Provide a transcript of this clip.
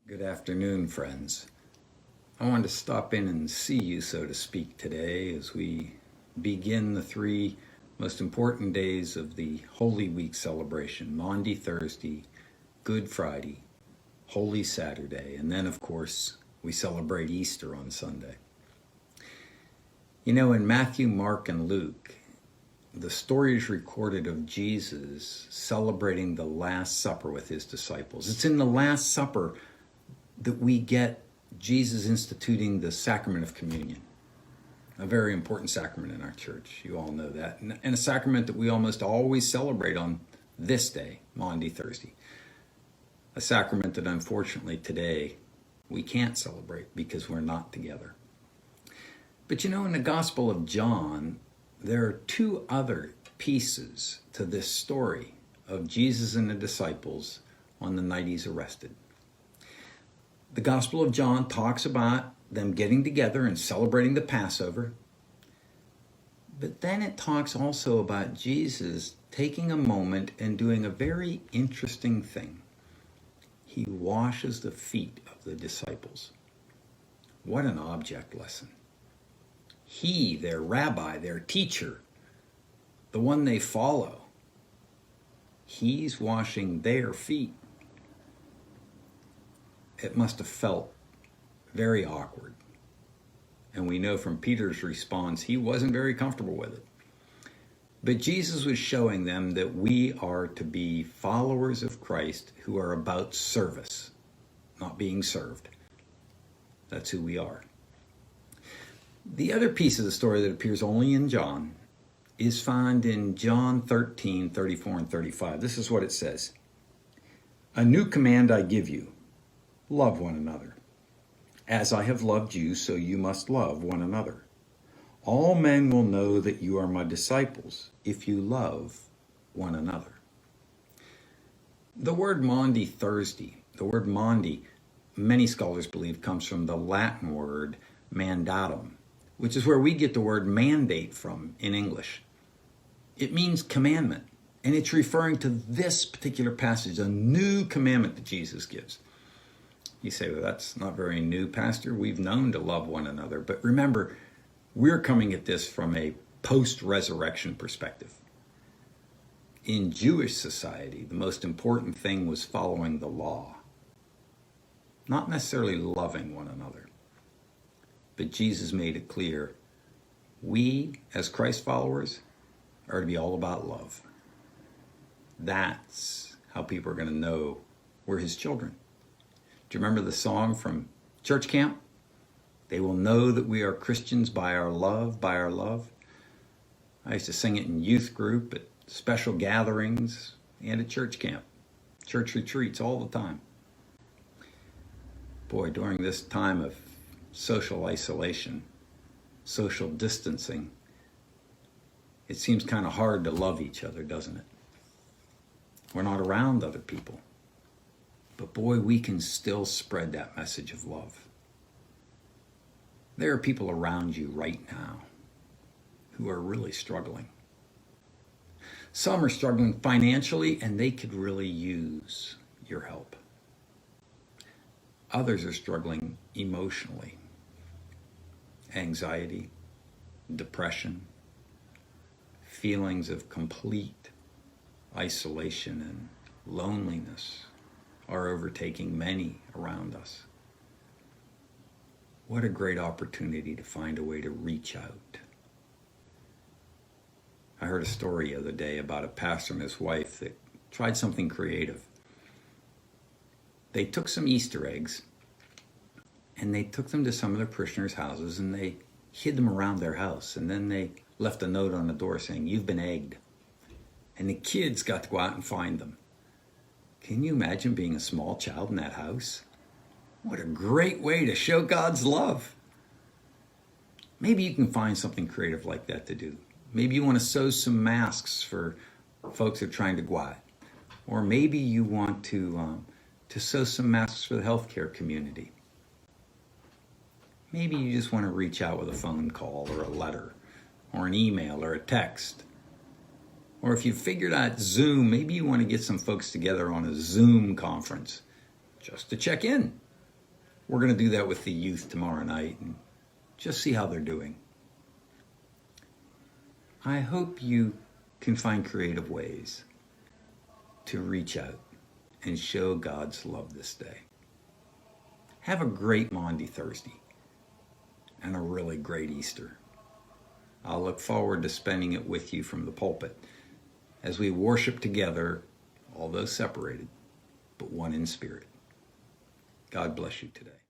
Good afternoon, friends. I wanted to stop in and see you, so to speak, today as we begin the three most important days of the Holy Week celebration: Maundy Thursday, Good Friday, Holy Saturday, and then, of course, we celebrate Easter on Sunday. You know, in Matthew, Mark, and Luke, the story is recorded of Jesus celebrating the Last Supper with his disciples. It's in the Last Supper that we get Jesus instituting the sacrament of communion, a very important sacrament in our church. You all know that. And a sacrament that we almost always celebrate on this day, Maundy Thursday. A sacrament that unfortunately today we can't celebrate because we're not together. But you know, in the Gospel of John, there are two other pieces to this story of Jesus and the disciples on the night he's arrested. The Gospel of John talks about them getting together and celebrating the Passover. But then it talks also about Jesus taking a moment and doing a very interesting thing. He washes the feet of the disciples. What an object lesson. He, their rabbi, their teacher, the one they follow, he's washing their feet. It must have felt very awkward. And we know from Peter's response, he wasn't very comfortable with it. But Jesus was showing them that we are to be followers of Christ who are about service, not being served. That's who we are. The other piece of the story that appears only in John is found in John 13, 34 and 35. This is what it says. "A new command I give you. Love one another. As I have loved you, so you must love one another. All men will know that you are my disciples if you love one another." The word Maundy Thursday, the word Maundy, many scholars believe comes from the Latin word mandatum, which is where we get the word mandate from in English. It means commandment, and it's referring to this particular passage, a new commandment that Jesus gives. You say, well, that's not very new, Pastor. We've known to love one another. But remember, we're coming at this from a post-resurrection perspective. In Jewish society, the most important thing was following the law, not necessarily loving one another. But Jesus made it clear, we, as Christ followers, are to be all about love. That's how people are going to know we're his children. Do you remember the song from church camp? They will know that we are Christians by our love, by our love. I used to sing it in youth group, at special gatherings, and at church camp, church retreats all the time. Boy, during this time of social isolation, social distancing, it seems kind of hard to love each other, doesn't it? We're not around other people. But boy, we can still spread that message of love. There are people around you right now who are really struggling. Some are struggling financially, and they could really use your help. Others are struggling emotionally. Anxiety, depression, feelings of complete isolation and loneliness are overtaking many around us. What a great opportunity to find a way to reach out. I heard a story the other day about a pastor and his wife that tried something creative. They took some Easter eggs and they took them to some of their parishioners' houses and they hid them around their house. And then they left a note on the door saying, "You've been egged." And the kids got to go out and find them. Can you imagine being a small child in that house? What a great way to show God's love. Maybe you can find something creative like that to do. Maybe you want to sew some masks for folks who are trying to go out. Or maybe you want to sew some masks for the healthcare community. Maybe you just want to reach out with a phone call or a letter or an email or a text. Or if you figured out Zoom, maybe you want to get some folks together on a Zoom conference just to check in. We're going to do that with the youth tomorrow night and just see how they're doing. I hope you can find creative ways to reach out and show God's love this day. Have a great Maundy Thursday and a really great Easter. I'll look forward to spending it with you from the pulpit as we worship together, although separated, but one in spirit. God bless you today.